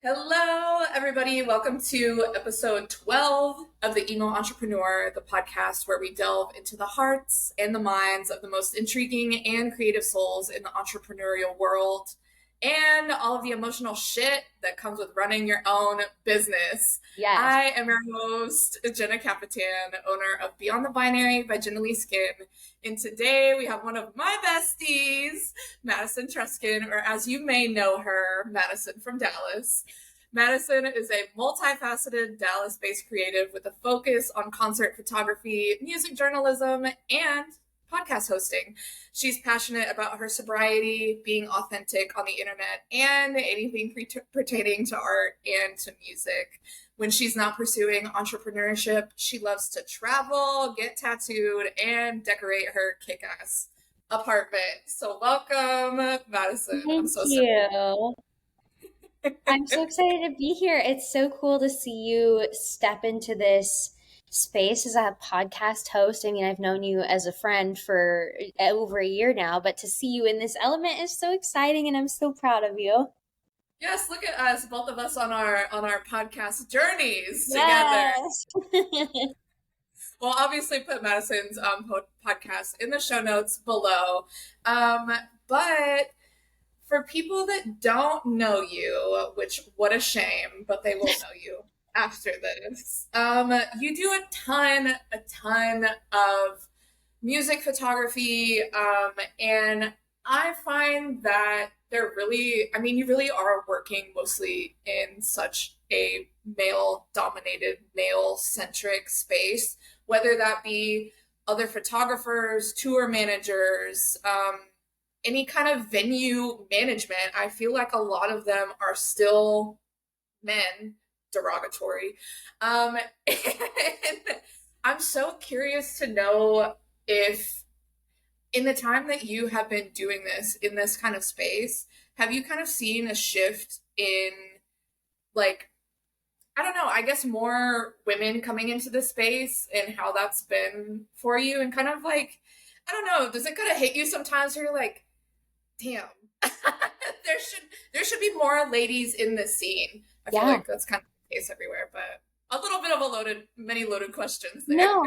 Hello, everybody. Welcome to episode 12 of The Emo Entrepreneur, the podcast where we delve into the hearts and the minds of the most intriguing and creative souls in the entrepreneurial world and all of the emotional shit that comes with running your own business. Yes. I am your host, Jenna Capitan, owner of Beyond the Binary by Jenna Lee Skin. And today we have one of my besties, Madison Truscan, or as you may know her, Madison from Dallas. Madison is a multi-faceted Dallas-based creative with a focus on concert photography, music journalism, and podcast hosting. She's passionate about her sobriety, being authentic on the internet, and anything pertaining to art and to music. When she's not pursuing entrepreneurship, she loves to travel, get tattooed, and decorate her kick-ass apartment. So welcome, Madison. I'm Thank so you. I'm so excited to be here. It's so cool to see you step into this space as a podcast host. I mean, I've known you as a friend for over a year now, but to see you in this element is so exciting, and I'm so proud of you. Yes, look at us, both of us on our podcast journeys together. Yes. We'll obviously put Madison's podcast in the show notes below. But for people that don't know you, which what a shame, but they will know you after this. You do a ton of music photography, and I find that you really are working mostly in such a male dominated, male centric space, whether that be other photographers, tour managers, any kind of venue management. I feel like a lot of them are still men, derogatory. And I'm so curious to know if in the time that you have been doing this in this kind of space, have you kind of seen a shift in, like, I don't know, I guess more women coming into the space and how that's been for you, and kind of like, I don't know, does it kind of hit you sometimes where you're like, damn, there should be more ladies in this scene? I feel Yeah. like that's kind of the case everywhere, but a little bit of many loaded questions there. No,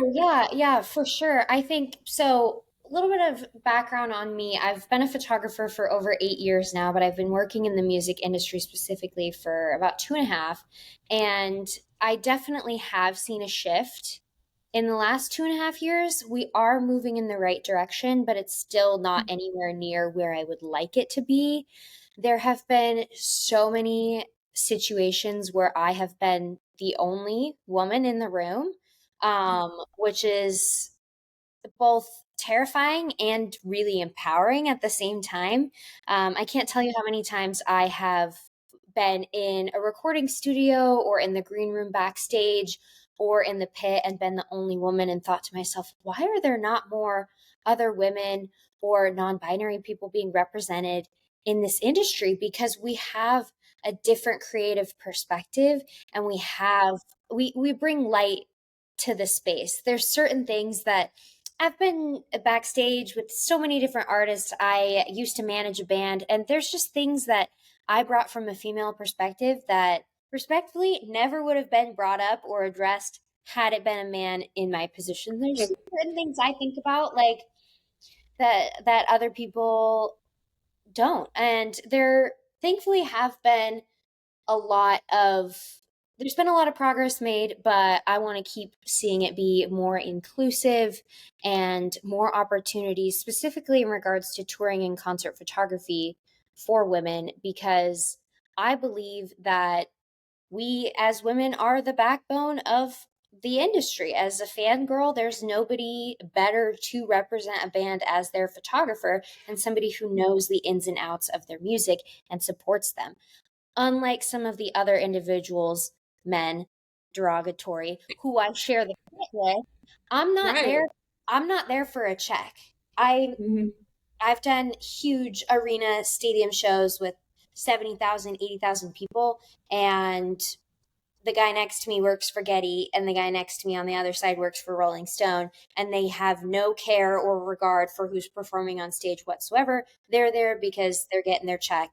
yeah, for sure. I think so. A little bit of background on me. I've been a photographer for over 8 years now, but I've been working in the music industry specifically for about 2.5. And I definitely have seen a shift in the last 2.5 years. We are moving in the right direction, but it's still not anywhere near where I would like it to be. There have been so many situations where I have been the only woman in the room, which is both terrifying and really empowering at the same time. I can't tell you how many times I have been in a recording studio or in the green room backstage or in the pit and been the only woman and thought to myself, why are there not more other women or non-binary people being represented in this industry? Because we have a different creative perspective, and we bring light to the space. There's certain things that I've been backstage with so many different artists. I used to manage a band, and there's just things that I brought from a female perspective that respectfully never would have been brought up or addressed had it been a man in my position. There's certain things I think about, like that other people don't. And there thankfully have been a lot of there's been a lot of progress made, but I want to keep seeing it be more inclusive and more opportunities, specifically in regards to touring and concert photography for women, because I believe that we as women are the backbone of the industry. As a fangirl, there's nobody better to represent a band as their photographer than somebody who knows the ins and outs of their music and supports them. Unlike some of the other individuals, men, derogatory, who I share the pit with, I'm not Right. there. I'm not there for a check. I Mm-hmm. I've done huge arena stadium shows with 70,000, 80,000 people, and the guy next to me works for Getty, and the guy next to me on the other side works for Rolling Stone, and they have no care or regard for who's performing on stage whatsoever. They're there because they're getting their check,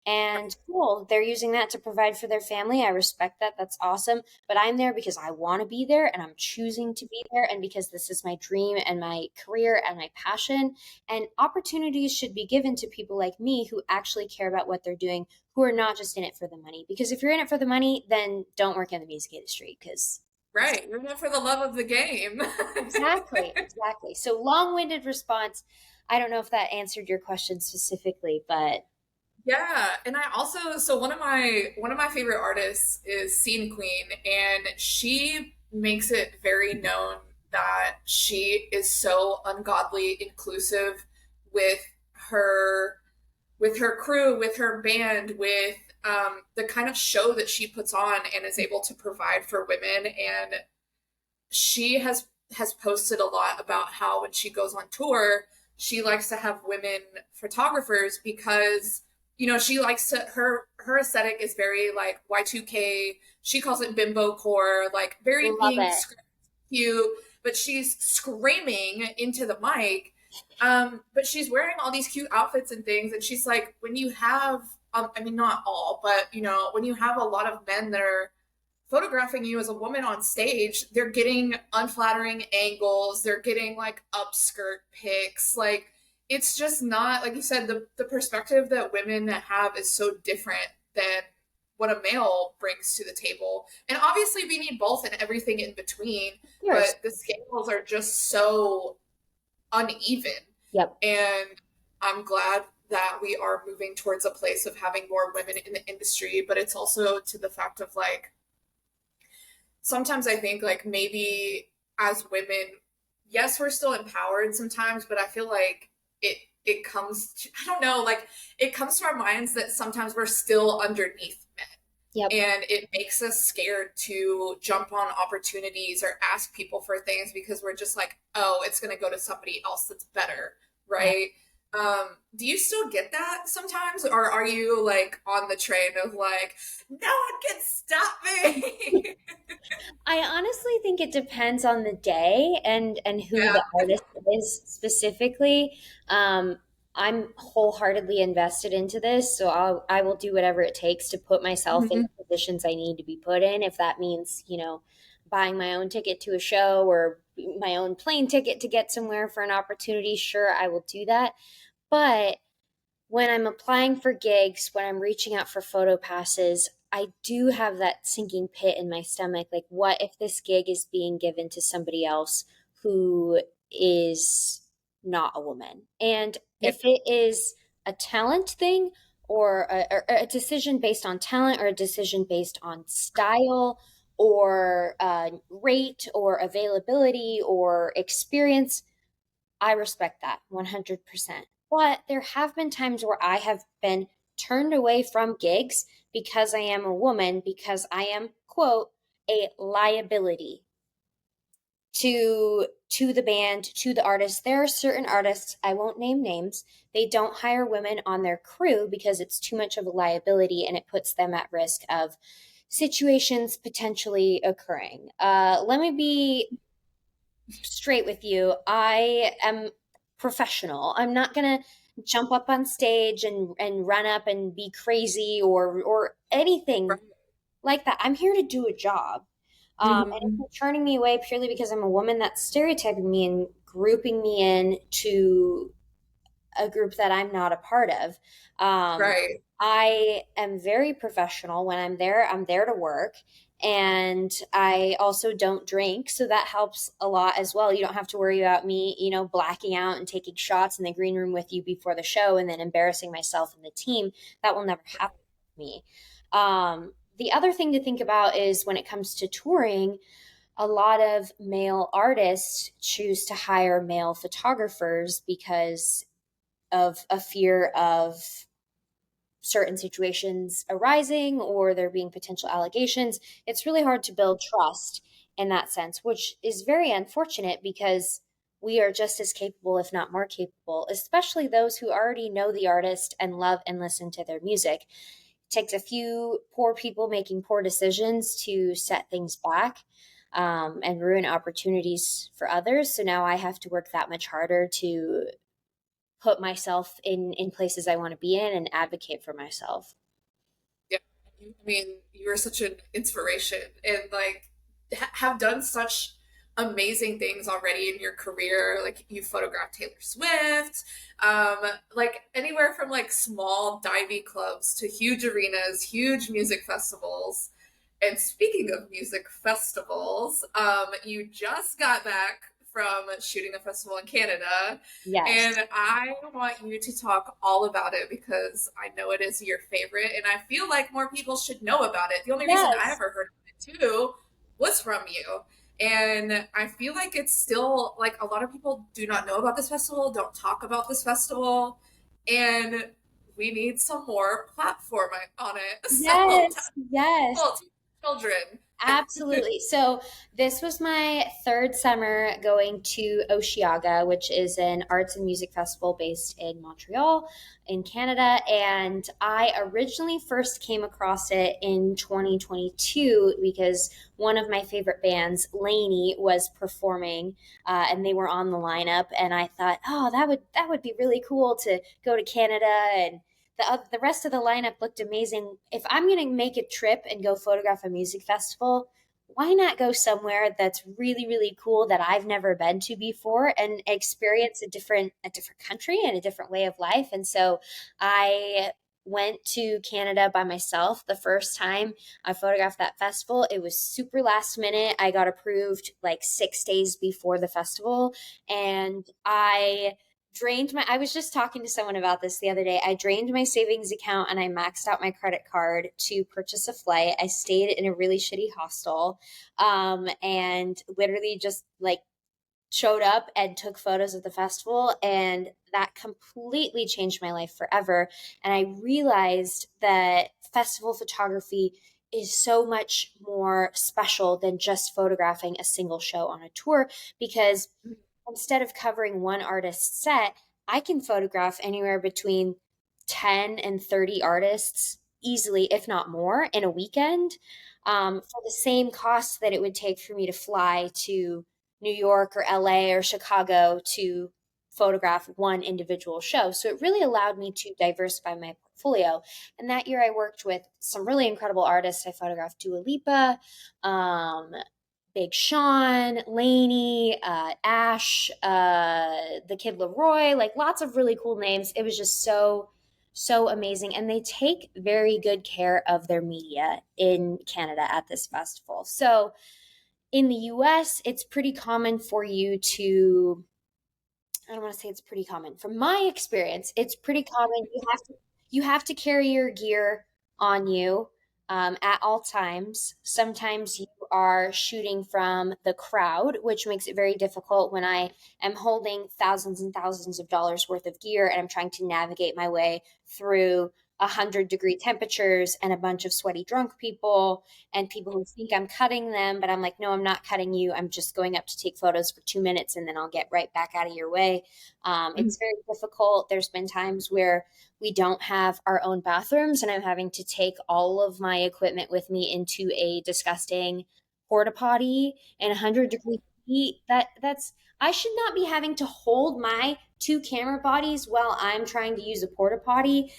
And cool, they're using that to provide for their family. I respect that. That's awesome. But I'm there because I want to be there and I'm choosing to be there and because this is my dream and my career and my passion. And opportunities should be given to people like me who actually care about what they're doing, who are not just in it for the money. Because if you're in it for the money, then don't work in the music industry because Right. You're in it for the love of the game. exactly, exactly. So long-winded response. I don't know if that answered your question specifically, but Yeah, and I also so one of my favorite artists is Scene Queen, and she makes it very known that she is so ungodly inclusive with her with her crew, with her band, with the kind of show that she puts on and is able to provide for women. And she has posted a lot about how when she goes on tour, she likes to have women photographers because she likes to her aesthetic is very like Y2K. She calls it bimbo core, like very love pink, it. cute, but she's screaming into the mic. But she's wearing all these cute outfits and things, and she's like, when you have, I mean, not all, but when you have a lot of men that are photographing you as a woman on stage, they're getting unflattering angles, they're getting like upskirt pics, like it's just not like you said, the perspective that women have is so different than what a male brings to the table. And obviously we need both and everything in between, Of course. but the scales are just so uneven. Yep. And I'm glad that we are moving towards a place of having more women in the industry, but it's also to the fact of like sometimes I think like maybe as women, yes, we're still empowered sometimes, but I feel like it comes to, I don't know, like it comes to our minds that sometimes we're still underneath men. Yep. And it makes us scared to jump on opportunities or ask people for things because we're just like, oh, it's going to go to somebody else that's better, Yep. right? Do you still get that sometimes, or are you like on the train of like, no one can stop me? I honestly think it depends on the day and who the Yeah. artist is specifically. Um, I'm wholeheartedly invested into this, so I will do whatever it takes to put myself in Mhm. the positions I need to be put in. If that means, buying my own ticket to a show or my own plane ticket to get somewhere for an opportunity, sure, I will do that. But when I'm applying for gigs, when I'm reaching out for photo passes, I do have that sinking pit in my stomach. Like, what if this gig is being given to somebody else who is not a woman? And Yeah. if it is a talent thing or a decision based on talent or a decision based on style or rate or availability or experience, I respect that 100%. But there have been times where I have been turned away from gigs because I am a woman, because I am, quote, a liability to the band, to the artist. There are certain artists, I won't name names, they don't hire women on their crew because it's too much of a liability and it puts them at risk of situations potentially occurring. Let me be straight with you. I am professional. I'm not gonna jump up on stage and run up and be crazy or anything Right. like that. I'm here to do a job. And if Mhm. you're turning me away purely because I'm a woman, that's stereotyping me and grouping me in to a group that I'm not a part of. Um, Right. I am very professional. When I'm there to work. And I also don't drink. So that helps a lot as well. You don't have to worry about me, blacking out and taking shots in the green room with you before the show and then embarrassing myself and the team. That will never happen with me. The other thing to think about is when it comes to touring, a lot of male artists choose to hire male photographers because of a fear of certain situations arising or there being potential allegations. It's really hard to build trust in that sense, which is very unfortunate because we are just as capable, if not more capable, especially those who already know the artist and love and listen to their music. It takes a few poor people making poor decisions to set things back. And ruin opportunities for others. So now I have to work that much harder to put myself in places I want to be in and advocate for myself. I mean, you are such an inspiration and like have done such amazing things already in your career. Like you photographed Taylor Swift, um, like anywhere from like small divey clubs to huge arenas, huge music festivals. And speaking of music festivals, you just got back from shooting a festival in Canada, Yes. and I want you to talk all about it because I know it is your favorite, and I feel like more people should know about it. The only reason I Yes. ever heard of it too was from you. And I feel like it's still like a lot of people do not know about this festival, don't talk about this festival, and we need some more platform on it. So Yes. Yes. tell children. Absolutely. So this was my third summer going to Osheaga, which is an arts and music festival based in Montreal, in Canada. And I originally first came across it in 2022 because one of my favorite bands, Laney, was performing, and they were on the lineup. And I thought, oh, that would be really cool to go to Canada, and the rest of the lineup looked amazing. If I'm going to make a trip and go photograph a music festival, why not go somewhere that's really really cool that I've never been to before and experience a different country and a different way of life? And so I went to Canada by myself the first time I photographed that festival. It was super last minute. I got approved like 6 days before the festival, and I was just talking to someone about this the other day. I drained my savings account and I maxed out my credit card to purchase a flight. I stayed in a really shitty hostel, and literally just like showed up and took photos of the festival, and that completely changed my life forever. And I realized that festival photography is so much more special than just photographing a single show on a tour, because instead of covering one artist's set, I can photograph anywhere between 10 and 30 artists easily, if not more, in a weekend, for the same cost that it would take for me to fly to New York or LA or Chicago to photograph one individual show. So it really allowed me to diversify my portfolio. And that year I worked with some really incredible artists. I photographed Dua Lipa, um, Big Sean, Lainey, Ash, the Kid Leroy, like lots of really cool names. It was just so amazing. And they take very good care of their media in Canada at this festival. So in the US, it's pretty common for you to, I don't want to say it's pretty common. From my experience, it's pretty common. You have to carry your gear on you, at all times. Sometimes you are shooting from the crowd, which makes it very difficult when I am holding thousands and thousands of dollars worth of gear and I'm trying to navigate my way through 100-degree temperatures and a bunch of sweaty drunk people and people who think I'm cutting them, but I'm like, no, I'm not cutting you. I'm just going up to take photos for 2 minutes and then I'll get right back out of your way. It's very difficult. There's been times where we don't have our own bathrooms and I'm having to take all of my equipment with me into a disgusting porta potty in 100-degree heat. I should not be having to hold my two camera bodies while I'm trying to use a porta potty.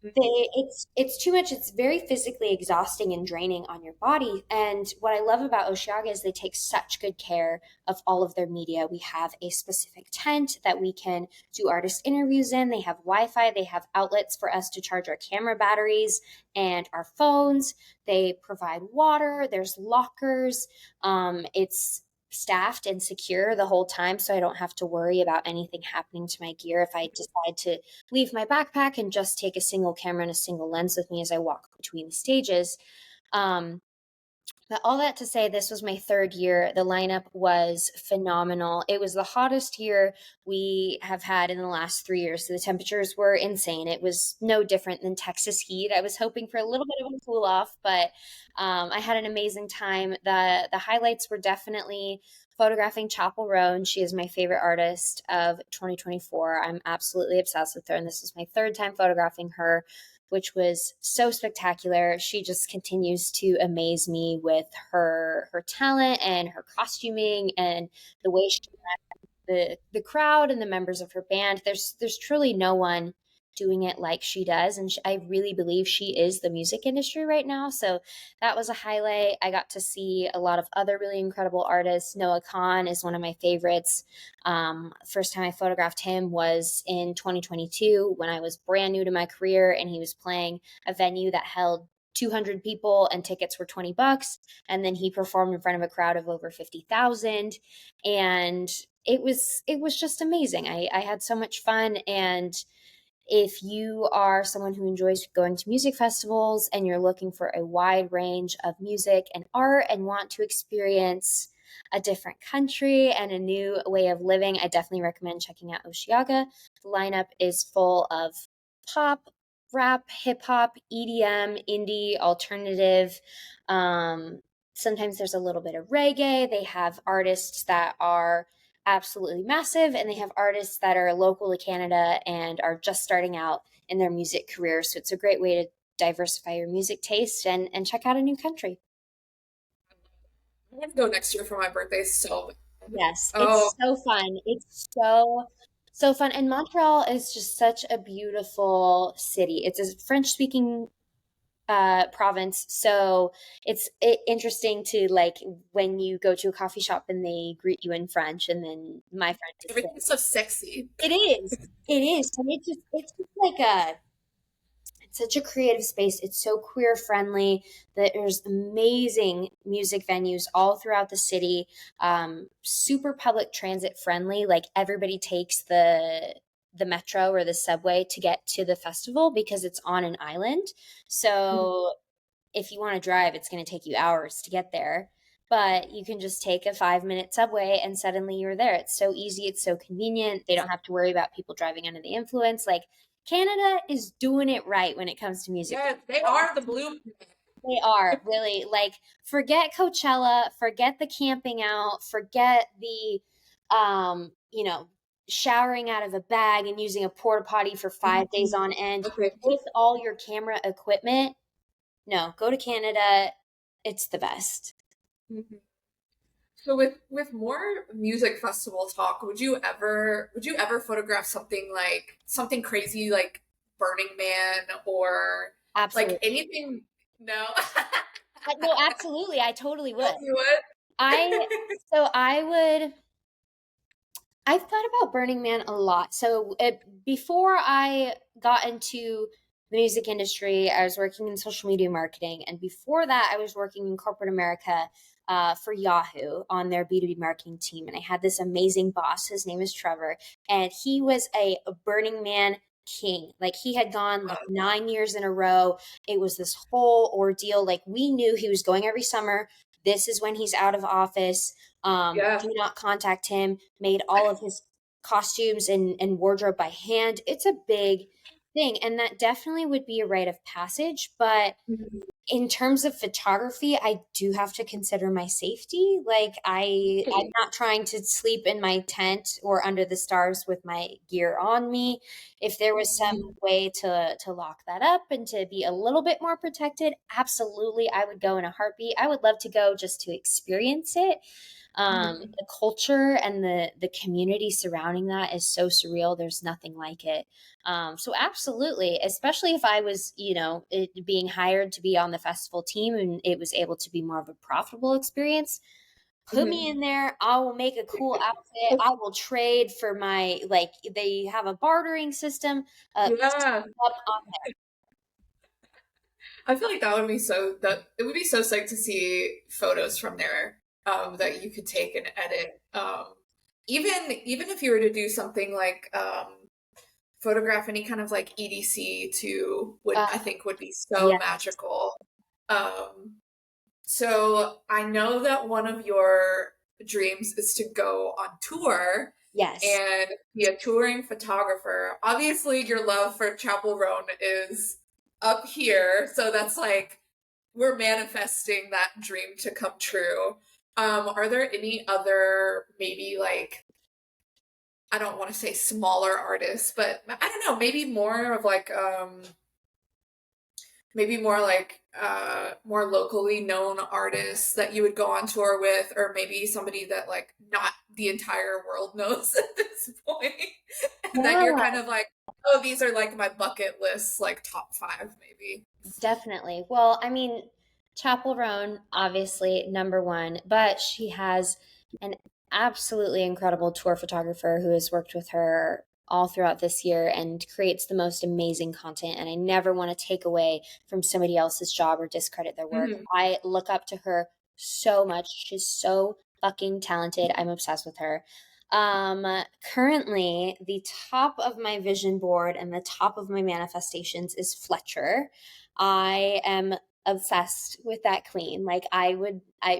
It's too much. It's very physically exhausting and draining on your body. And what I love about Osheaga is they take such good care of all of their media. We have a specific tent that we can do artist interviews in. They have Wi-Fi. They have outlets for us to charge our camera batteries and our phones. They provide water. There's lockers. It's staffed and secure the whole time, so I don't have to worry about anything happening to my gear if I decide to leave my backpack and just take a single camera and a single lens with me as I walk between the stages. Um, but all that to say, this was my third year. The lineup was phenomenal. It was the hottest year we have had in the last 3 years. So the temperatures were insane. It was no different than Texas heat. I was hoping for a little bit of a cool off, but I had an amazing time. The highlights were definitely photographing Chapel Roan. She is my favorite artist of 2024. I'm absolutely obsessed with her, and this was my third time photographing her, which was so spectacular. She just continues to amaze me with her talent and her costuming and the way she the crowd and the members of her band. There's truly no one doing it like she does. And I really believe she is the music industry right now. So that was a highlight. I got to see a lot of other really incredible artists. Noah Khan is one of my favorites. First time I photographed him was in 2022 when I was brand new to my career, and he was playing a venue that held 200 people and tickets were $20. And then he performed in front of a crowd of over 50,000. And it was just amazing. I had so much fun. And if you are someone who enjoys going to music festivals and you're looking for a wide range of music and art and want to experience a different country and a new way of living, I definitely recommend checking out Osheaga. The lineup is full of pop, rap, hip hop, EDM, indie, alternative. Um, Sometimes there's a little bit of reggae. They have artists that are absolutely massive, and they have artists that are local to Canada and are just starting out in their music career. So it's a great way to diversify your music taste and check out a new country. I'm gonna go next year for my birthday. So, Yes, oh, it's so fun. It's so fun. And Montreal is just such a beautiful city. It's a French-speaking province, so it's interesting to like when you go to a coffee shop and they greet you in French, and then my French is everything's so sexy. it is. It is. And it's just like it's such a creative space. It's so queer friendly. There's amazing music venues all throughout the city. Super public transit friendly. Like everybody takes the metro or the subway to get to the festival because it's on an island. So if you want to drive, it's going to take you hours to get there. But you can just take a 5-minute subway and suddenly you're there. It's so easy. It's so convenient. They don't have to worry about people driving under the influence. Like Canada is doing it right when it comes to music. Yeah, they are the blue. They are really like, forget Coachella, forget the camping out, forget the, you know, showering out of a bag and using a porta potty for 5 days on end Okay. with all your camera equipment. No, go to Canada. It's the best. Mhm. So with more music festival talk, would you ever photograph something crazy like Burning Man or like Absolutely. anything? No. No, absolutely. I totally would. Oh, you would? I, so I would, I've thought about Burning Man a lot. So before I got into the music industry, I was working in social media marketing. And before that, I was working in corporate America for Yahoo on their B2B marketing team. And I had this amazing boss. His name is Trevor. And he was a Burning Man king. Like he had gone like 9 years in a row. It was this whole ordeal. Like we knew he was going every summer. This is when he's out of office. Yeah. Do not contact him. Made all of his costumes and wardrobe by hand. It's a big thing. And that definitely would be a rite of passage. But Mhm. in terms of photography, I do have to consider my safety. Like I'm not trying to sleep in my tent or under the stars with my gear on me. If there was some way to lock that up and to be a little bit more protected, absolutely I would go in a heartbeat. I would love to go just to experience it. Mhm. The culture and the community surrounding that is so surreal. There's nothing like it. So absolutely, especially if I was, being hired to be on the festival team and it was able to be more of a profitable experience. Put me Mhm. in there. I will make a cool outfit. I will trade for my like. They have a bartering system. Yeah. Up on I feel like that it would be so sick to see photos from there that you could take and edit. Even if you were to do something like photograph any kind of like EDC too would I think would be so yeah, magical. Um, so I know that one of your dreams is to go on tour yes. and be a touring photographer. Obviously, your love for Chapel Roan is up here, so that's like we're manifesting that dream to come true. Are there any other maybe like I don't want to say smaller artists, but I don't know, maybe more like more locally known artists that you would go on tour with, or maybe somebody that like not the entire world knows at this point, and that you're kind Yeah, of like, oh, these are like my bucket list, like top five, maybe. definitely. Well, I mean, Chapel Roan, obviously number one, but she has an absolutely incredible tour photographer who has worked with her all throughout this year and creates the most amazing content. And I never want to take away from somebody else's job or discredit their work. Mm-hmm. I look up to her so much. She's so fucking talented. I'm obsessed with her. Um, Currently, the top of my vision board and the top of my manifestations is Fletcher. I am obsessed with that queen. Like I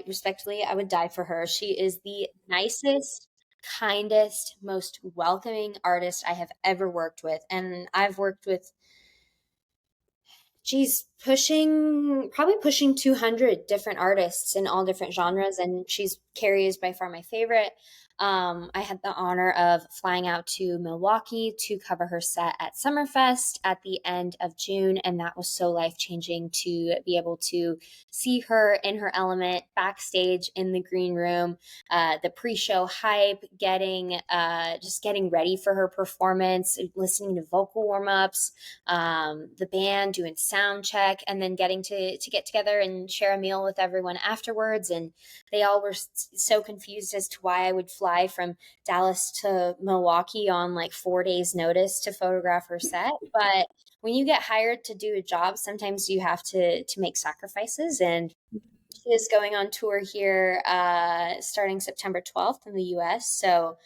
respectfully, I would die for her. She is the nicest, kindest, most welcoming artist I have ever worked with. And I've worked with, she's probably pushing 200 different artists in all different genres. And Carrie is by far my favorite. I had the honor of flying out to Milwaukee to cover her set at Summerfest at the end of June, and that was so life changing to be able to see her in her element backstage in the green room, the pre-show hype, just getting ready for her performance, listening to vocal warm-ups, the band doing sound check, and then getting to get together and share a meal with everyone afterwards. And they all were so confused as to why I would fly from Dallas to Milwaukee on like 4 days' notice to photograph her set. But when you get hired to do a job, sometimes you have to make sacrifices. And she is going on tour here starting September 12th in the US. So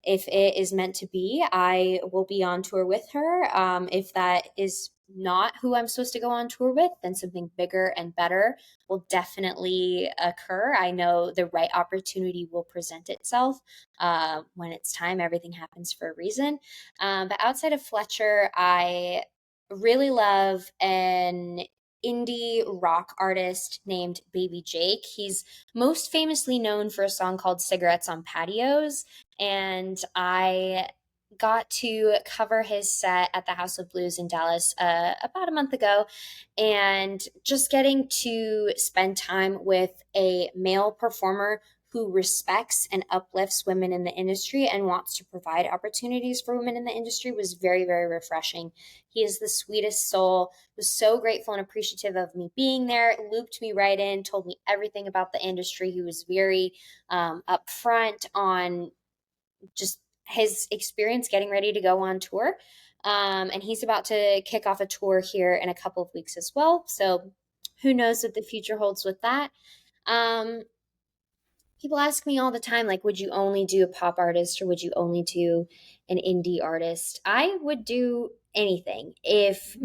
if it is meant to be, I will be on tour with her. If that is not who I'm supposed to go on tour with, then something bigger and better will definitely occur. I know the right opportunity will present itself when it's time. Everything happens for a reason. But outside of Fletcher, I really love an indie rock artist named Baby Jake. He's most famously known for a song called Cigarettes on Patios, and I got to cover his set at the House of Blues in Dallas about a month ago, and just getting to spend time with a male performer who respects and uplifts women in the industry and wants to provide opportunities for women in the industry was very, very refreshing. He is the sweetest soul, was so grateful and appreciative of me being there, looped me right in, told me everything about the industry. He was very upfront on just his experience getting ready to go on tour. And he's about to kick off a tour here in a couple of weeks as well. So who knows what the future holds with that. Um, People ask me all the time, like, would you only do a pop artist or would you only do an indie artist? I would do anything. If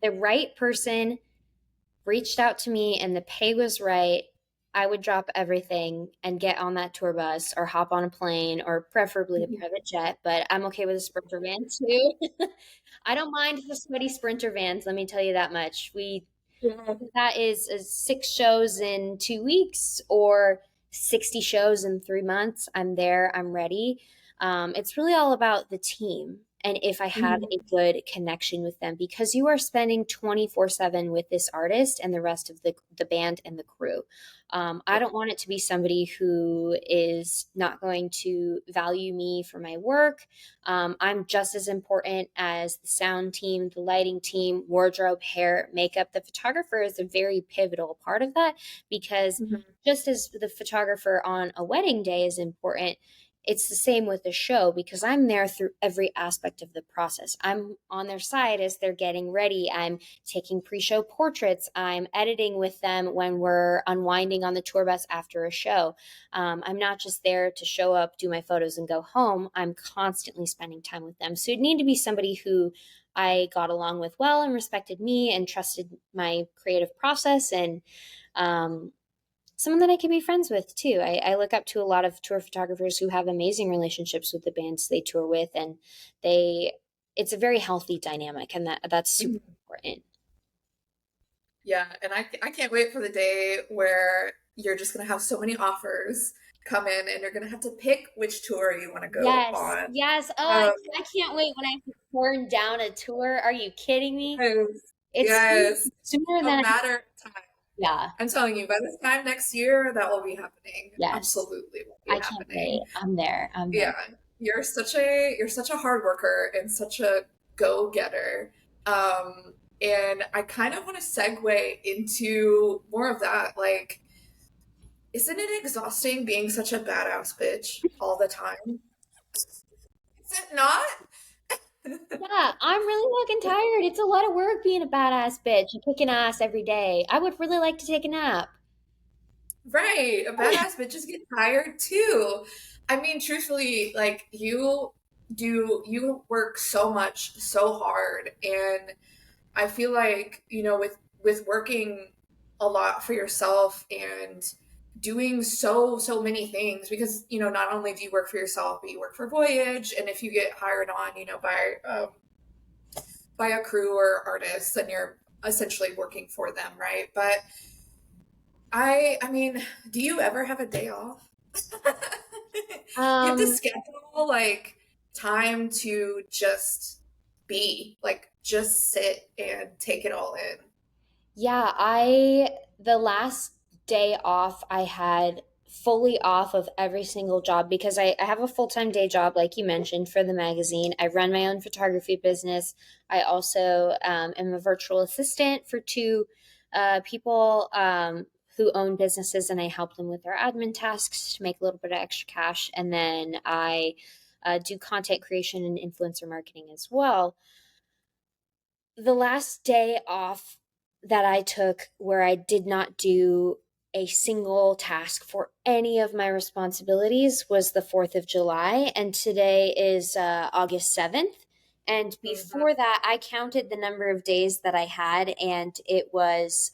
the right person reached out to me and the pay was right, I would drop everything and get on that tour bus or hop on a plane or preferably a private jet, but I'm okay with a Sprinter van too. I don't mind the sweaty Sprinter vans, let me tell you that much. Yeah. That is 6 shows in 2 weeks or 60 shows in 3 months. I'm there, I'm ready. It's really all about the team and if I have Mhm. a good connection with them because you are spending 24/7 with this artist and the rest of the band and the crew. I don't want it to be somebody who is not going to value me for my work. I'm just as important as the sound team, the lighting team, wardrobe, hair, makeup. The photographer is a very pivotal part of that because Mhm. just as the photographer on a wedding day is important, it's the same with the show because I'm there through every aspect of the process. I'm on their side as they're getting ready. I'm taking pre show portraits. I'm editing with them when we're unwinding on the tour bus after a show. I'm not just there to show up, do my photos, and go home. I'm constantly spending time with them. So it'd need to be somebody who I got along with well and respected me and trusted my creative process and um, someone that I can be friends with too. I look up to a lot of tour photographers who have amazing relationships with the bands they tour with, and they it's a very healthy dynamic, and that's super Mhm. important. Yeah, and I can't wait for the day where you're just gonna have so many offers come in, and you're gonna have to pick which tour you want to go Yes, on. yes. Oh, Um, I can't wait when I have to turn down a tour. Are you kidding me? yes. It's Yes. sooner A than, matter of time. yeah, I'm telling you, by this time next year, that will be happening. yes. Absolutely will be I can't wait. happening. I'm there. I'm Yeah. there. You're such a hard worker and such a go-getter. And I kind of want to segue into more of that. Like, isn't it exhausting being such a badass bitch all the time? Is it not? Yeah, I'm really fucking tired. It's a lot of work being a badass bitch and kicking ass every day. I would really like to take a nap. Right. A badass bitches get tired too. I mean, truthfully, like you work so much, so hard, and I feel like, with working a lot for yourself and doing so many things, because, not only do you work for yourself, but you work for Voyage, and if you get hired on, by a crew or artists, then you're essentially working for them, right? But I mean, do you ever have a day off? You have to Um, schedule like time to just be, like just sit and take it all in. yeah, the last day off I had fully off of every single job because I have a full-time day job, like you mentioned, for the magazine. I run my own photography business. I also am a virtual assistant for two people who own businesses, and I help them with their admin tasks to make a little bit of extra cash. And then I do content creation and influencer marketing as well. The last day off that I took where I did not do a single task for any of my responsibilities was the 4th of July. And today is August 7th. And Mhm. before that, I counted the number of days that I had, and it was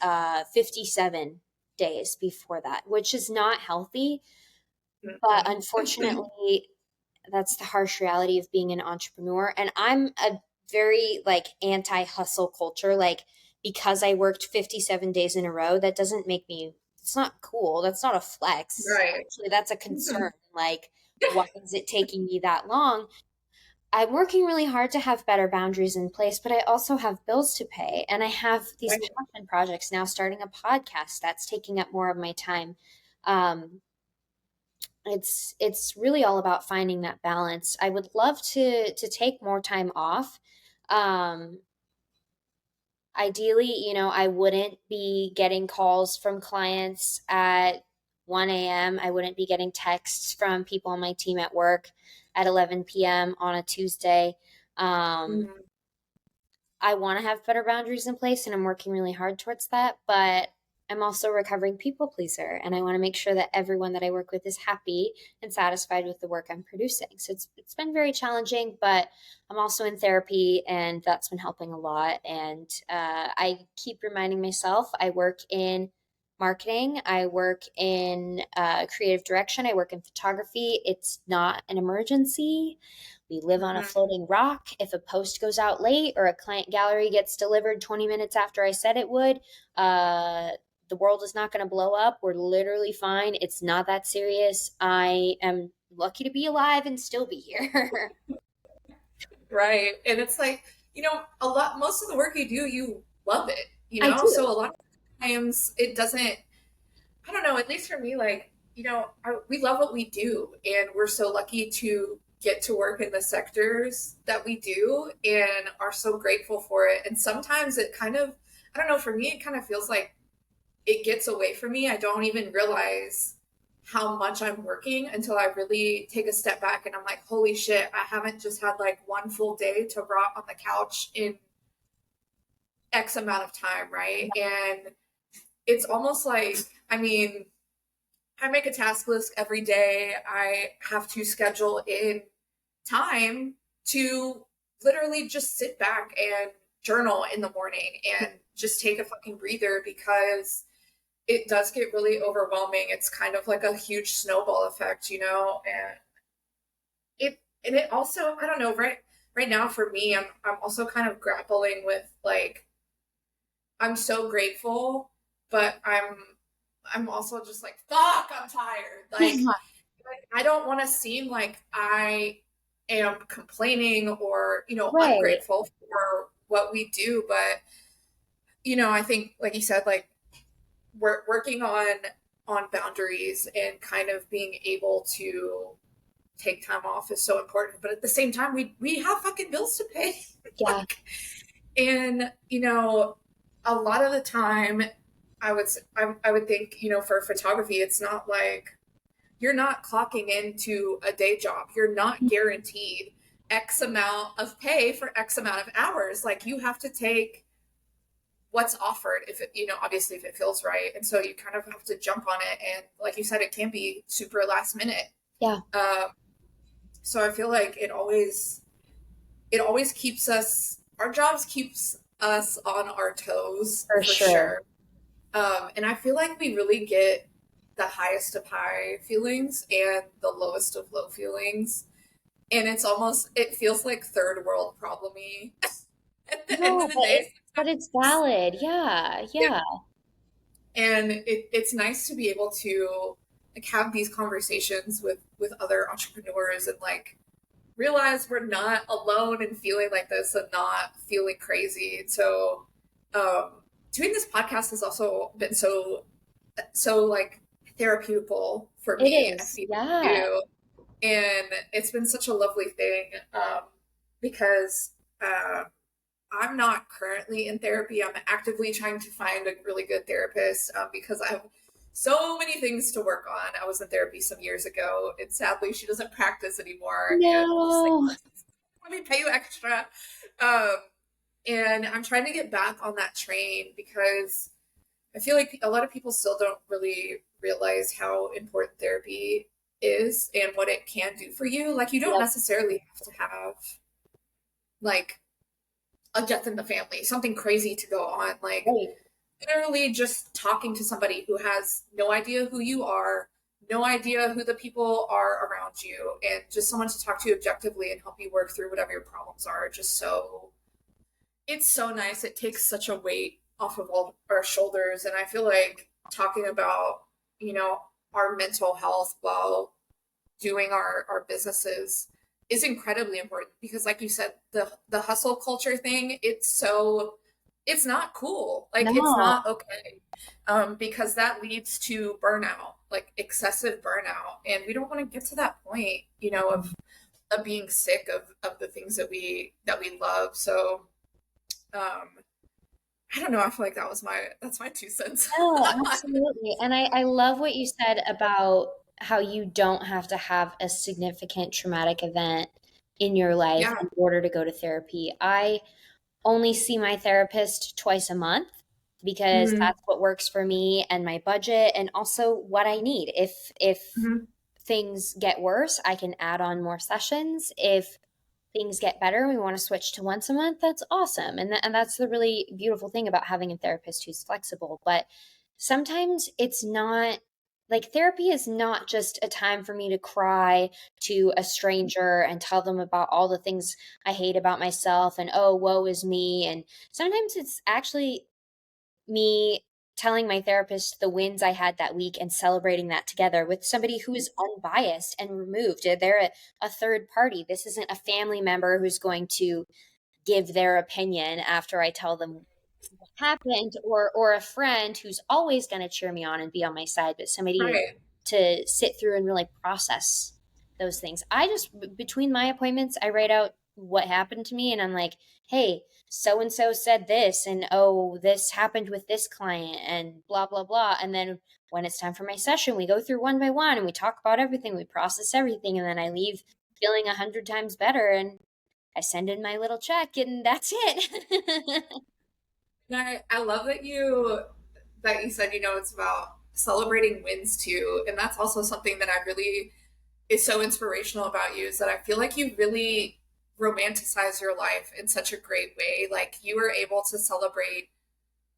57 days before that, which is not healthy. But Mhm. unfortunately, that's the harsh reality of being an entrepreneur. And I'm a very like anti hustle culture. Like, because I worked 57 days in a row, that doesn't make me, it's not cool. That's not a flex. Right. Actually, that's a Mhm. concern. Like, why is it taking me that long? I'm working really hard to have better boundaries in place, but I also have bills to pay. And I have these Right. passion projects now, starting a podcast that's taking up more of my time. Um, it's really all about finding that balance. I would love to take more time off. Um, Ideally, I wouldn't be getting calls from clients at 1 a.m. I wouldn't be getting texts from people on my team at work at 11 p.m. on a Tuesday. Um, Mhm. I want to have better boundaries in place, and I'm working really hard towards that. But I'm also a recovering people pleaser, and I want to make sure that everyone that I work with is happy and satisfied with the work I'm producing. So it's been very challenging, but I'm also in therapy, and that's been helping a lot. And I keep reminding myself I work in marketing, I work in creative direction, I work in photography. It's not an emergency. We live on a Mhm. floating rock. If a post goes out late or a client gallery gets delivered 20 minutes after I said it would, uh, the world is not going to blow up. We're literally fine. It's not that serious. I am lucky to be alive and still be here. Right. And it's like, most of the work you do, you love it, I So do. a lot of times it doesn't, I don't know, at least for me, like, we love what we do, and we're so lucky to get to work in the sectors that we do and are so grateful for it. And sometimes it kind of, I don't know, for me, it kind of feels like it gets away from me. I don't even realize how much I'm working until I really take a step back and I'm like, holy shit, I haven't just had like one full day to rot on the couch in X amount of time, right? And it's almost like, I mean, I make a task list every day. I have to schedule in time to literally just sit back and journal in the morning and just take a fucking breather, because it does get really overwhelming. It's kind of like a huge snowball effect, and it also, I don't know, right now for me, I'm also kind of grappling with like, I'm so grateful, but I'm also just like, fuck, I'm tired. Like, Yeah. I don't want to seem like I am complaining or, Right. ungrateful for what we do, but I think, like you said, like we're working on boundaries and kind of being able to take time off is so important. But at the same time, we have fucking bills to pay. Yeah. Like, and a lot of the time, I would think, for photography, it's not like you're not clocking into a day job. You're not guaranteed X amount of pay for X amount of hours. Like you have to take what's offered if it, obviously if it feels right. And so you kind of have to jump on it. And like you said, it can be super last minute. Yeah, Um, so I feel like it always keeps us, our jobs keeps us on our toes for for sure. sure. And I feel like we really get the highest of high feelings and the lowest of low feelings. And it feels like third world problem-y at the end No, of the day but it's sometimes. valid. Yeah, Yeah. yeah. And it's nice to be able to like have these conversations with other entrepreneurs and like realize we're not alone in feeling like this and not feeling crazy. So um doing this podcast has also been so like therapeutical for It me. I is. feel Yeah. too. And it's been such a lovely thing because I'm not currently in therapy. I'm actively trying to find a really good therapist because I have so many things to work on. I was in therapy some years ago, and sadly, she doesn't practice anymore. And I'm just like, No. let me pay you extra. Um, and I'm trying to get back on that train because I feel like a lot of people still don't really realize how important therapy is and what it can do for you. Like, you don't Yep. necessarily have to have like a death in the family, something crazy to go on. Like, Right. literally just talking to somebody who has no idea who you are, no idea who the people are around you, and just someone to talk to objectively and help you work through whatever your problems are. It's so nice. It takes such a weight off of all our shoulders. And I feel like talking about, you know, our mental health while doing our businesses is incredibly important because like you said, the hustle culture thing, it's not cool. Like it's No. not okay. Because that leads to burnout, like excessive burnout. And we don't want to get to that point, of being sick of the things that we love. So um I don't know, I feel like that's my 2 cents. No, absolutely. And I love what you said about how you don't have to have a significant traumatic event in your life Yeah. in order to go to therapy. I only see my therapist twice a month because Hmm. that's what works for me and my budget and also what I need. If Hmm. things get worse, I can add on more sessions. If things get better and we want to switch to once a month, that's awesome. And that's the really beautiful thing about having a therapist who's flexible. But sometimes it's not like therapy is not just a time for me to cry to a stranger and tell them about all the things I hate about myself and oh, woe is me. And sometimes it's actually me telling my therapist the wins I had that week and celebrating that together with somebody who is unbiased and removed. They're a third party. This isn't a family member who's going to give their opinion after I tell them what happened or a friend who's always going to cheer me on and be on my side, but somebody Right. to sit through and really process those things. I just between my appointments, I write out what happened to me and I'm like, "Hey, so and so said this and oh, this happened with this client and blah blah blah." And then when it's time for my session, we go through one by one and we talk about everything, we process everything and then I leave feeling 100 times better and I send in my little check and that's it. And I love that you said, it's about celebrating wins too. And that's also something that I really is so inspirational about you is that I feel like you really romanticize your life in such a great way. Like you are able to celebrate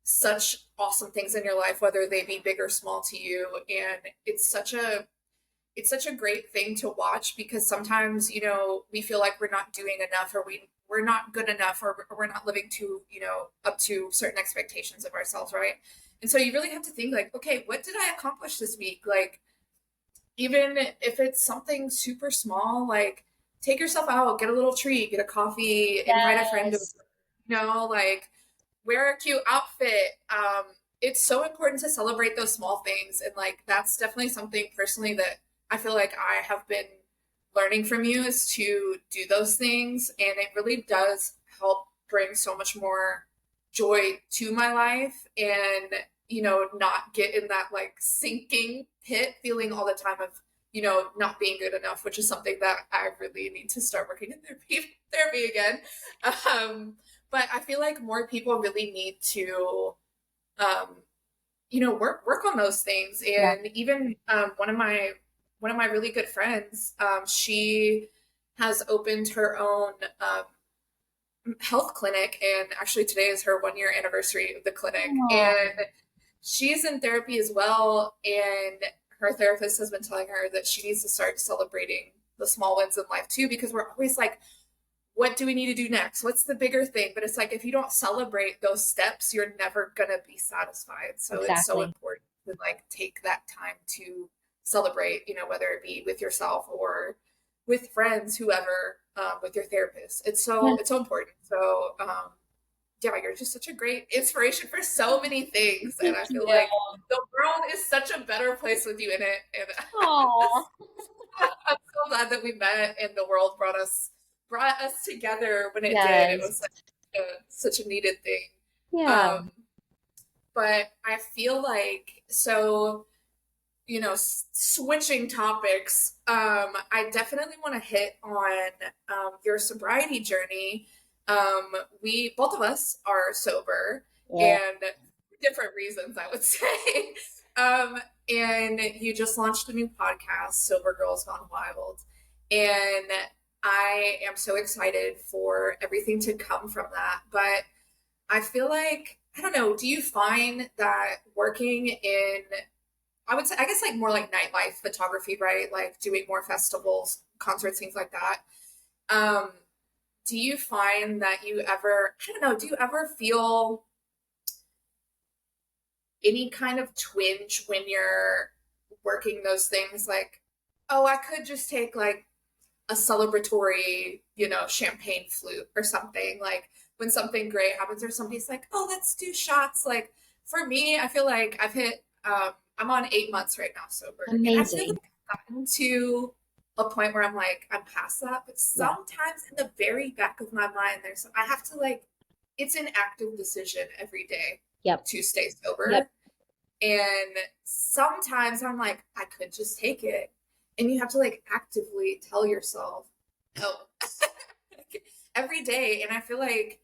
such awesome things in your life, whether they be big or small to you. And it's such a great thing to watch because sometimes we feel like we're not doing enough or we're not good enough or we're not living to up to certain expectations of ourselves, right? And so you really have to think like, okay, what did I accomplish this week? Like even if it's something super small, like take yourself out, get a little treat, get a coffee, invite a friend to, Yes. like wear a cute outfit. It's so important to celebrate those small things. And like, that's definitely something personally that I feel like I have been learning from you is to do those things. And it really does help bring so much more joy to my life and, not get in that like sinking pit feeling all the time of, not being good enough, which is something that I really need to start working in therapy again. Um, but I feel like more people really need to, um, work on those things. Yeah. And even one of my really good friends, she has opened her own health clinic, and actually today is her 1 year anniversary of the clinic, Oh, and she's in therapy as well. And her therapist has been telling her that she needs to start celebrating the small wins in life too, because we're always like, what do we need to do next? What's the bigger thing? But it's like if you don't celebrate those steps, you're never gonna be satisfied. So it's so exactly. important to like take that time to celebrate, whether it be with yourself or with friends, whoever, with your therapist. Yeah. It's so important. So yeah, you're just such a great inspiration for so many things. And Thank I feel you. like the world is such a better place with you in it. And Oh, I'm so glad that we met and the world brought us together when it did. It yes. was such a needed thing. Yeah. Um, but I feel like so switching topics. I definitely want to hit on your sobriety journey. We both of us are sober Yeah. and different reasons, I would say. Um, and you just launched a new podcast, Sober Girls Gone Wild. And I am so excited for everything to come from that. But I feel like, I don't know, do you find that working in, I would say, I guess like more like nightlife photography, right? Like doing more festivals, concerts, things like that. Um, do you find that you ever, I don't know, do you ever feel any kind of twinge when you're working those things like, oh, I could just take like a celebratory, champagne flute or something, like when something great happens or somebody's like, oh, let's do shots. Like for me, I feel like I'm on 8 months right now sober, and I feel like Amazing. I've gotten to a point where I'm like, I'm past that, but Yeah. sometimes in the very back of my mind, I have to like, it's an active decision every day Yep. to stay Yep. sober. And sometimes I'm like, I could just take it. And you have to like actively tell yourself, oh, every day. And I feel like,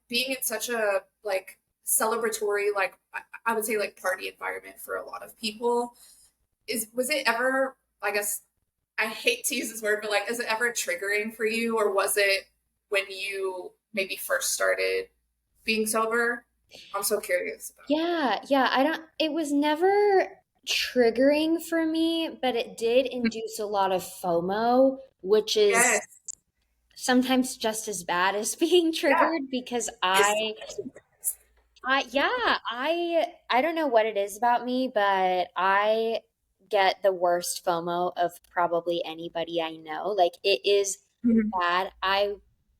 being in such a like celebratory, like I would say like party environment for a lot of people was it ever, I guess, I hate to use this word, but like, is it ever triggering for you? Or was it when you maybe first started being sober? I'm so curious about Yeah, yeah, it was never triggering for me, but it did it. induce a lot of FOMO, which is Yes. sometimes just as bad as being Yeah. triggered because It's yeah, I don't know what it is about me, but I get the worst FOMO of probably anybody I know. Like it is Mhm. bad.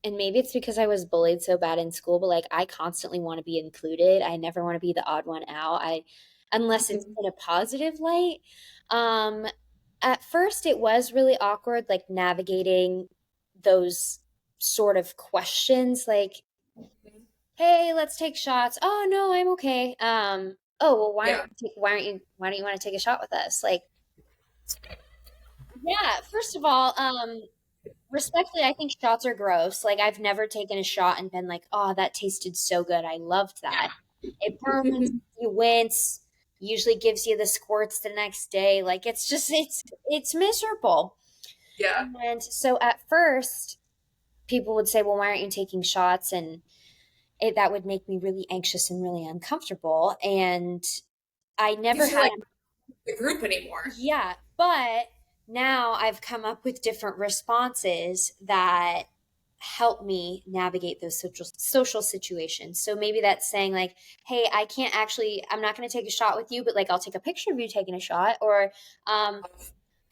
And maybe it's because I was bullied so bad in school, but like I constantly want to be included. I never want to be the odd one out. Unless it's in a positive light. Um, at first it was really awkward, like navigating those sort of questions, like, hey, let's take shots. Oh no, I'm okay. Oh well, Yeah. why don't you want to take a shot with us? Like, yeah, first of all, respectfully, I think shots are gross. Like I've never taken a shot and been like, oh, that tasted so good. I loved that. It burns, you wince, usually gives you the squirts the next day. Like it's miserable. Yeah. And so at first, people would say, well, why aren't you taking shots? And that would make me really anxious and really uncomfortable. And I never Because you're had like a, the group anymore. yeah, but now I've come up with different responses that help me navigate those social situations. So maybe that's saying like, hey, I'm not going to take a shot with you, but like I'll take a picture of you taking a shot, or um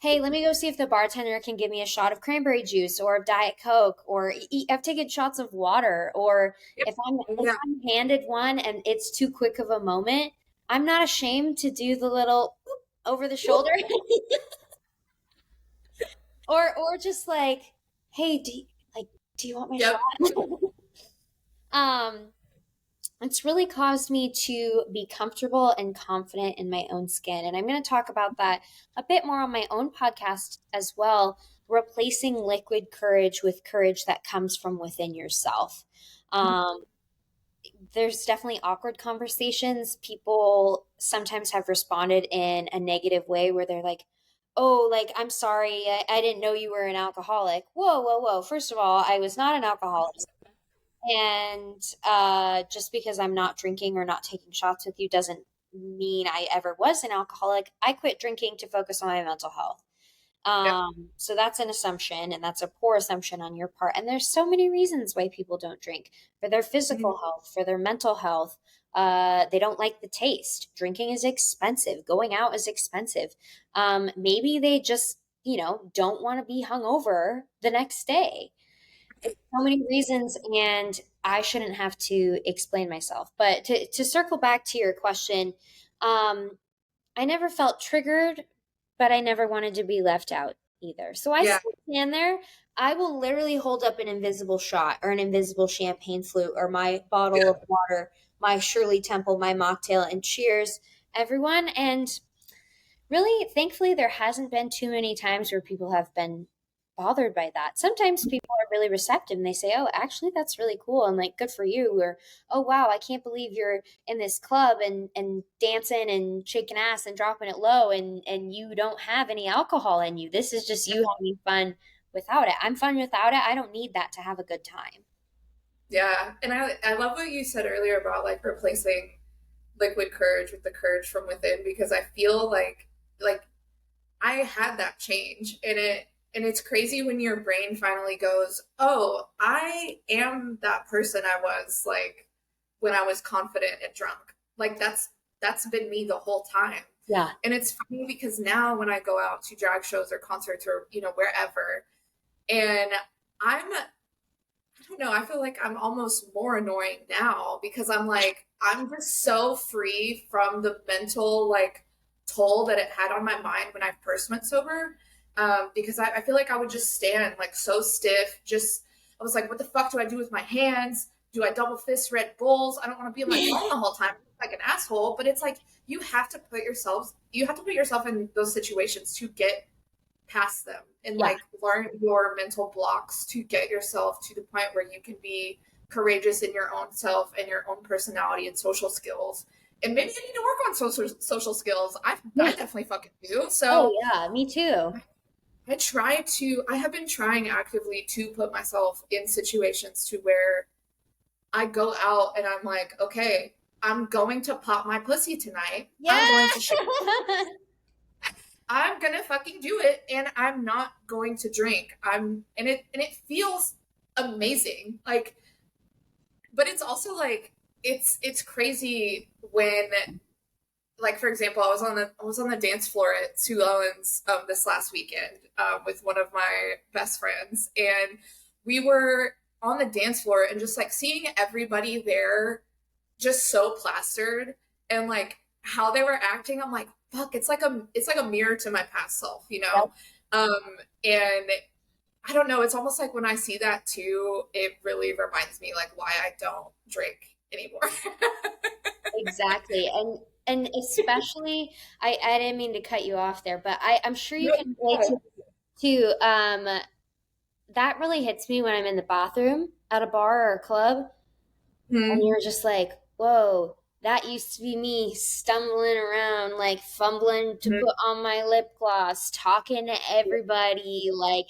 hey, let me go see if the bartender can give me a shot of cranberry juice or of Diet Coke, or I've taken shots of water, or Yep. if Yeah. I'm handed one and it's too quick of a moment, I'm not ashamed to do the little whoop over the shoulder, or just like, hey, do you want my shot? Yep. um, it's really caused me to be comfortable and confident in my own skin. And I'm going to talk about that a bit more on my own podcast as well, replacing liquid courage with courage that comes from within yourself. Um, there's definitely awkward conversations. People sometimes have responded in a negative way where they're like, oh, like, I'm sorry, I didn't know you were an alcoholic. Whoa, whoa, whoa. First of all, I was not an alcoholic. And just because I'm not drinking or not taking shots with you doesn't mean I ever was an alcoholic. I quit drinking to focus on my mental health. Yep. So that's an assumption, and that's a poor assumption on your part. And there's so many reasons why people don't drink, for their Mhm. physical health, for their mental health. They don't like the taste. Drinking is expensive. Going out is expensive. Maybe they just, don't want to be hungover the next day. So many reasons, and I shouldn't have to explain myself. But to circle back to your question, um, I never felt triggered, but I never wanted to be left out either. So I Yeah. still stand there. I will literally hold up an invisible shot or an invisible champagne flute or my bottle Yeah. of water, my Shirley Temple, my mocktail, and cheers, everyone. And really, thankfully, there hasn't been too many times where people have been bothered by that. Sometimes people are really receptive and they say, "Oh, actually, that's really cool," and like, "Good for you," or "Oh, wow, I can't believe you're in this club and dancing and shaking ass and dropping it low, and you don't have any alcohol in you. This is just you having fun without it. I'm fun without it. I don't need that to have a good time." Yeah. And I love what you said earlier about like replacing liquid courage with the courage from within, because I feel like I had that change, and it's crazy when your brain finally goes, "Oh, I am that person I was like when I was confident and drunk." Like that's been me the whole time. Yeah. And it's funny because now when I go out to drag shows or concerts or wherever, and I don't know, I feel like I'm almost more annoying now because I'm like I'm just so free from the mental like toll that it had on my mind when I first went sober. Because I feel like I would just stand like so stiff. Just I was like, what the fuck do I do with my hands? Do I double fist Red Bulls? I don't want to be on my phone the whole time like an asshole. But it's like you have to put yourself in those situations to get past them and Yeah. like learn your mental blocks to get yourself to the point where you can be courageous in your own self and your own personality and social skills. And maybe you need to work on social skills. I Yeah. definitely fucking do. Oh, So yeah. Me too. I have been trying actively to put myself in situations to where I go out and I'm like, okay, I'm going to pop my pussy tonight. I'm Yeah. going to shake. I'm gonna fucking do it, and I'm not going to drink. And it feels amazing. Like, but it's also like it's crazy when, like, for example, I was on the dance floor at Sue Owens this last weekend with one of my best friends, and we were on the dance floor and just like seeing everybody there just so plastered and like how they were acting. I'm like, fuck, it's like a mirror to my past self, you know. Um, and I don't know, it's almost like when I see that too, it really reminds me like why I don't drink anymore. Exactly. And especially I didn't mean to cut you off there, but I'm sure you No, can relate to that really hits me when I'm in the bathroom at a bar or a club and mm-hmm. you're just like, whoa, that used to be me stumbling around, like fumbling to put on my lip gloss, talking to everybody, like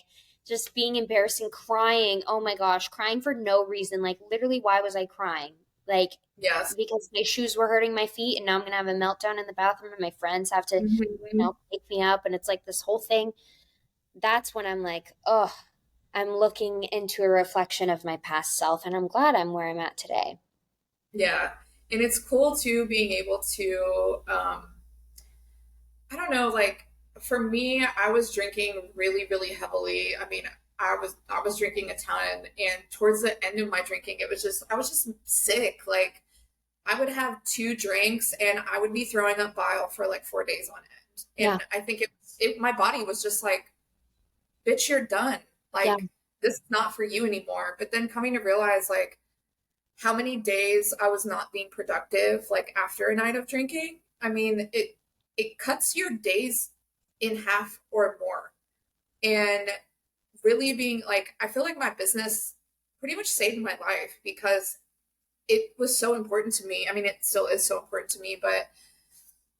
just being embarrassing, crying. Oh my gosh, crying for no reason. Like, literally, why was I crying? Like, Yes. because my shoes were hurting my feet, and now I'm gonna have a meltdown in the bathroom, and my friends have to, Mm-hmm. pick me up, and it's like this whole thing. That's when I'm like, oh, I'm looking into a reflection of my past self, and I'm glad I'm where I'm at today. Yeah. And it's cool too being able to I don't know, like For me, I was drinking really, really heavily. I mean, I was drinking a ton, and towards the end of my drinking, it was just I was just sick. Like I would have two drinks, and I would be throwing up bile for like 4 days on end. Yeah. And I think my body was just like, "Bitch, you're done. Yeah. Like this is not for you anymore." But then coming to realize like how many days I was not being productive, like after a night of drinking. I mean, it cuts your days in half or more. And really being like, I feel like my business pretty much saved my life because it was so important to me. I mean, it still is so important to me, but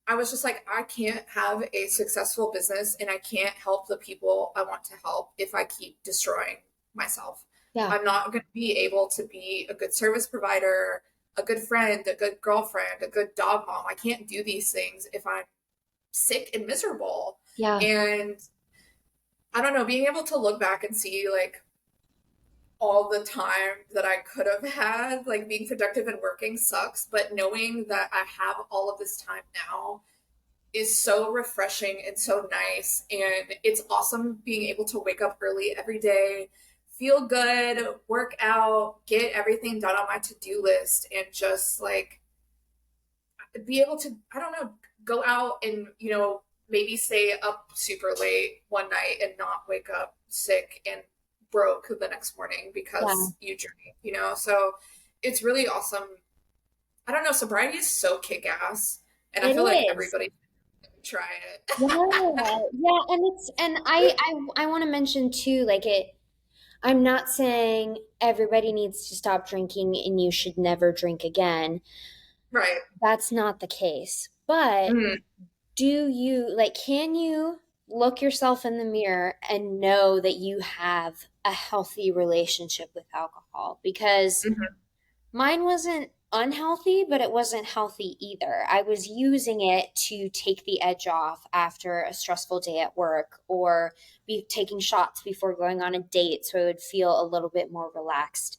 I was just like, I can't have a successful business and I can't help the people I want to help if I keep destroying myself. Yeah. I'm not going to be able to be a good service provider, a good friend, a good girlfriend, a good dog mom. I can't do these things if I'm sick and miserable. Yeah. And I don't know, being able to look back and see like all the time that I could have had, like being productive and working sucks, but knowing that I have all of this time now is so refreshing and so nice. And it's awesome being able to wake up early every day, feel good, work out, get everything done on my to do list, and just like be able to, I don't know, go out and, maybe stay up super late one night and not wake up sick and broke the next morning Yeah. because you drink. So it's really awesome. I don't know, sobriety is so kick ass. And I It feel like is. everybody should try it. Yeah. Yeah. And I want to mention too, like I'm not saying everybody needs to stop drinking and you should never drink again. Right. That's not the case. But Mm-hmm. can you look yourself in the mirror and know that you have a healthy relationship with alcohol? Because Mm-hmm. mine wasn't unhealthy, but it wasn't healthy either. I was using it to take the edge off after a stressful day at work or be taking shots before going on a date so I would feel a little bit more relaxed.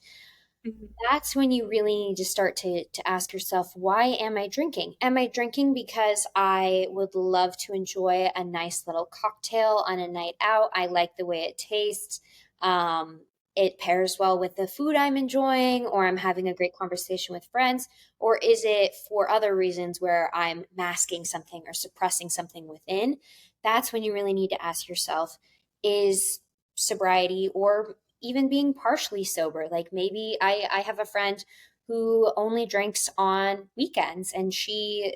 Mm-hmm. That's when you really need to start to ask yourself, why am I drinking? Am I drinking because I would love to enjoy a nice little cocktail on a night out? I like the way it tastes. Um, it pairs well with the food I'm enjoying, or I'm having a great conversation with friends, or is it for other reasons where I'm masking something or suppressing something within? That's when you really need to ask yourself, is sobriety or even being partially sober. Like maybe I have a friend who only drinks on weekends and she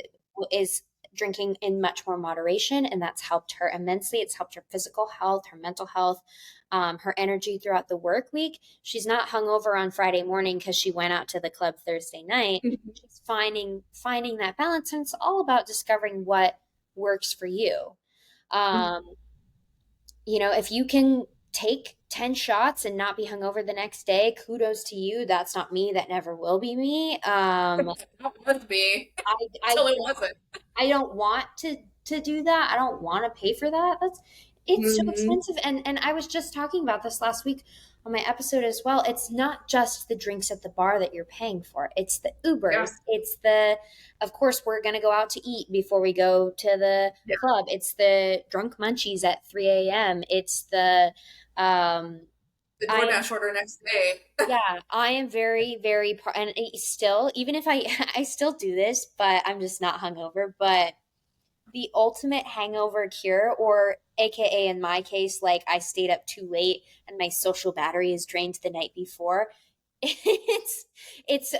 is drinking in much more moderation, and that's helped her immensely. It's helped her physical health, her mental health, her energy throughout the work week. She's not hungover on Friday morning because she went out to the club Thursday night. Mm-hmm. She's finding that balance, and it's all about discovering what works for you. Um, if you can take 10 shots and not be hungover the next day, kudos to you. That's not me. That never will be me. That was me I, I, until it wasn't. I don't want to do that. I don't want to pay for that. It's so Mm-hmm. expensive. And I was just talking about this last week on my episode as well. It's not just the drinks at the bar that you're paying for. It's the Yeah. Ubers. Of course, we're going to go out to eat before we go to the Yeah. club. It's the drunk munchies at 3 a.m. It's um, The I DoorDash order next day. yeah, I am very, very, and still, even if I still do this, but I'm just not hungover. But the ultimate hangover cure, or AKA in my case, like I stayed up too late and my social battery is drained the night before. It's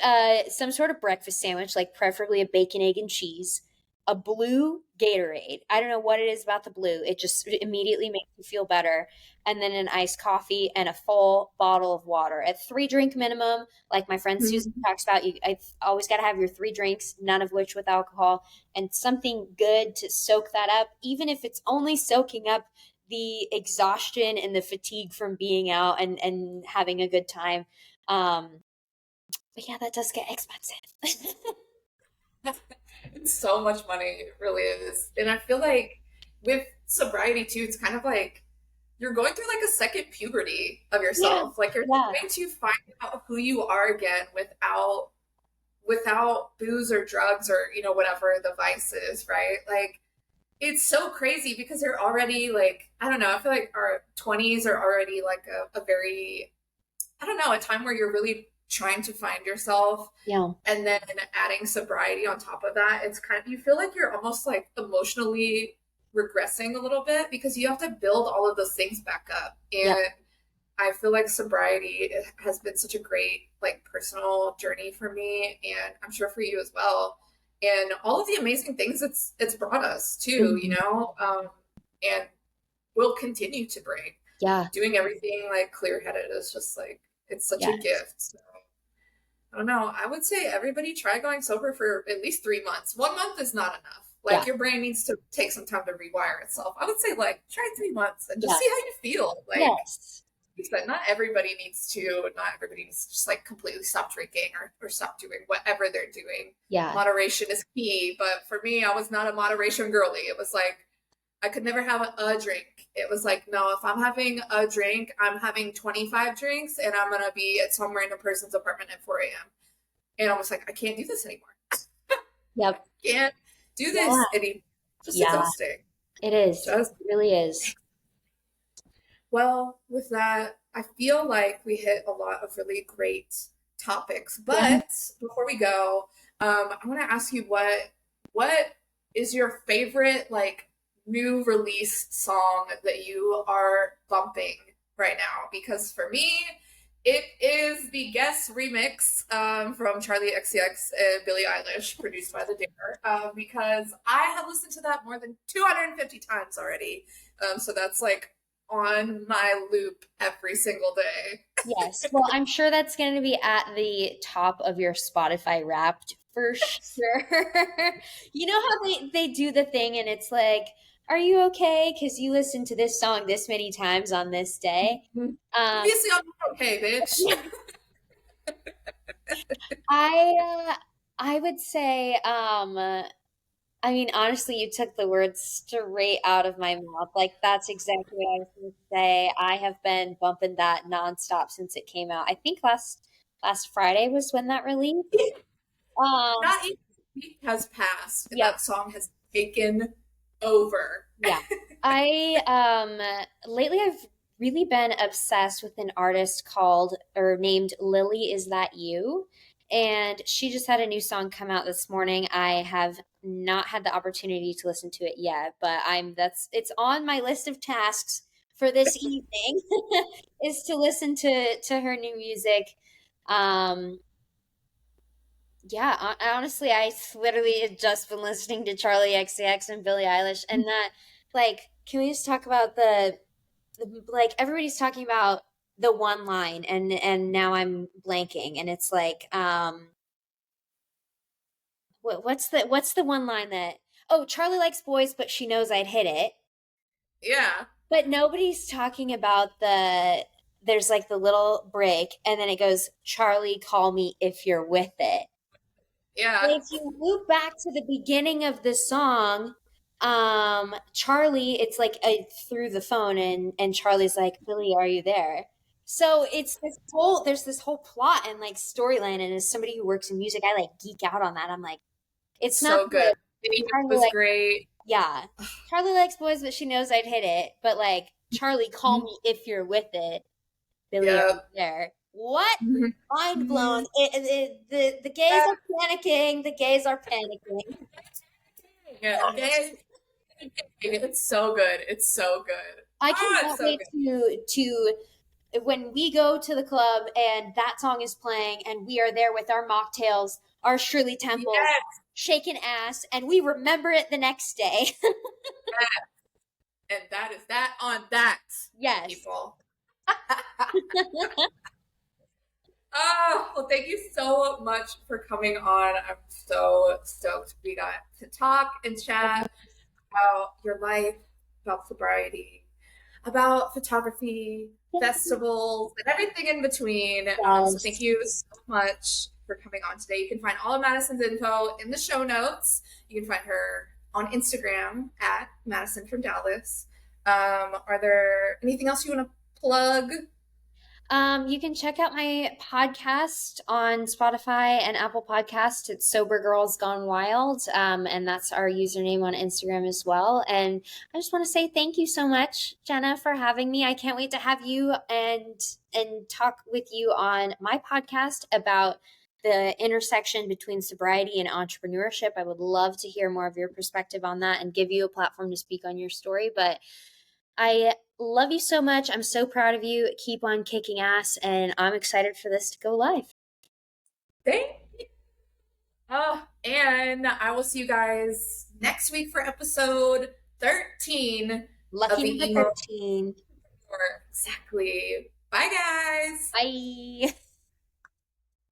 some sort of breakfast sandwich, like preferably a bacon, egg, and cheese, a blue Gatorade. I don't know what it is about the blue. It just immediately makes you feel better. And then an iced coffee and a full bottle of water at 3 drink minimum. Like my friend Susan Mhm. talks about, I've always got to have your 3 drinks, none of which with alcohol, and something good to soak that up, even if it's only soaking up the exhaustion and the fatigue from being out and having a good time. Um, but yeah, that does get expensive. It's so much money, it really is. And I feel like with sobriety too, it's kind of like you're going through like a second puberty of Yeah, yourself. Like you're yeah, trying to find out who you are again without booze or drugs or whatever the vice is, right? Like it's so crazy because they're already like, I don't know, I feel like our 20s are already like a very, I don't know, a time where you're really trying to find yourself. Yeah. And then adding sobriety on top of that, it's kind of, you feel like you're almost like emotionally regressing a little bit because you have to build all of those things back up. Yep. And I feel like sobriety has been such a great like personal journey for me, and I'm sure for you as well. And all of the amazing things it's brought us too, Mhm. and will continue to bring. Yeah. Doing everything like clear headed is just like it's such a Yes. gift. So, I don't know. I would say everybody try going sober for at least 3 months. 1 month is not enough. Yeah. Like your brain needs to take some time to rewire itself. I would say like try 3 months and just Yeah. see how you feel. Like Yes. but not everybody needs to just like completely stop drinking or stop doing whatever they're doing. Yeah. Moderation is key, but for me, I was not a moderation girly. It was like I could never have a drink. It was like, no, if I'm having a drink, I'm having 25 drinks and I'm gonna be at some random person's apartment at 4 a.m. And I was like, I can't do this anymore. Yep. Can't do Yeah. this anymore. Just Yeah. exhausting. It is. Just It really is. Well, with that, I feel like we hit a lot of really great topics. Yeah. But before we go, I want to ask you what is your favorite like new release song that you are bumping right now? Because for me, it is the Guess remix from Charlie XCX and Billie Eilish, produced by The Dare, because I have listened to that more than 250 times already. So that's like on my loop every single day. Yes. Well, I'm sure that's going to be at the top of your Spotify Wrapped for sure. You know how they do the thing and it's like, are you okay? Because you listened to this song this many times on this day. Um, Obviously, I'm not okay, bitch. I I would say I mean, honestly, you took the words straight out of my mouth. Like, that's exactly what I was going to say. I have been bumping that nonstop since it came out. I think last Friday was when that released. Um, Not even a week has passed, and yep, that song has taken over. yeah. I lately I've really been obsessed with an artist called or named Lily Is That You? And she just had a new song come out this morning. I have not had the opportunity to listen to it yet, but it's on my list of tasks for this evening is to listen to her new music. Um yeah, honestly, literally had just been listening to Charlie XCX and Billie Eilish, and that, like, can we just talk about like, everybody's talking about the one line, and now I'm blanking, and it's like, what's the one line that, oh, Charlie likes boys, but she knows I'd hit it, Yeah, but nobody's talking about there's like the little break, and then it goes, Charlie, call me if you're with it. yeah, If you loop back to the beginning of the song, Charlie, it's like through the phone, and Charlie's like, Billy, are you there? So there's this whole plot and like storyline, and as somebody who works in music, I like geek out on that. I'm like, it's not so good. that Vinny Charlie was like, great. yeah, Charlie likes boys, but she knows I'd hit it. But like, Charlie, call me if you're with it. Billy, are you Yep. there? What? Mind blown. Mhm. The gays are panicking. The gays are panicking. Yeah, it's so good. It's so good. I Oh, it's cannot so wait good. to when we go to the club and that song is playing and we are there with our mocktails, our Shirley Temples, Yes, shaking ass, and we remember it the next day. and that is that on that, Yes. people. Oh, well, thank you so much for coming on. I'm so stoked we got to talk and chat about your life, about sobriety, about photography, festivals, and everything in between. So thank Yes. you so much for coming on today. You can find all of Madison's info in the show notes. You can find her on Instagram at Madison from Dallas. Are there anything else you want to plug? You can check out my podcast on Spotify and Apple Podcasts. It's Sober Girls Gone Wild, and that's our username on Instagram as well. And I just want to say thank you so much, Jenna, for having me. I can't wait to have you and talk with you on my podcast about the intersection between sobriety and entrepreneurship. I would love to hear more of your perspective on that and give you a platform to speak on your story. But I love you so much. I'm so proud of you. Keep on kicking ass, and I'm excited for this to go live. Thank you. And I will see you guys next week for episode 13 of Lucky the number Emo. 13. Exactly. Bye, guys. Bye.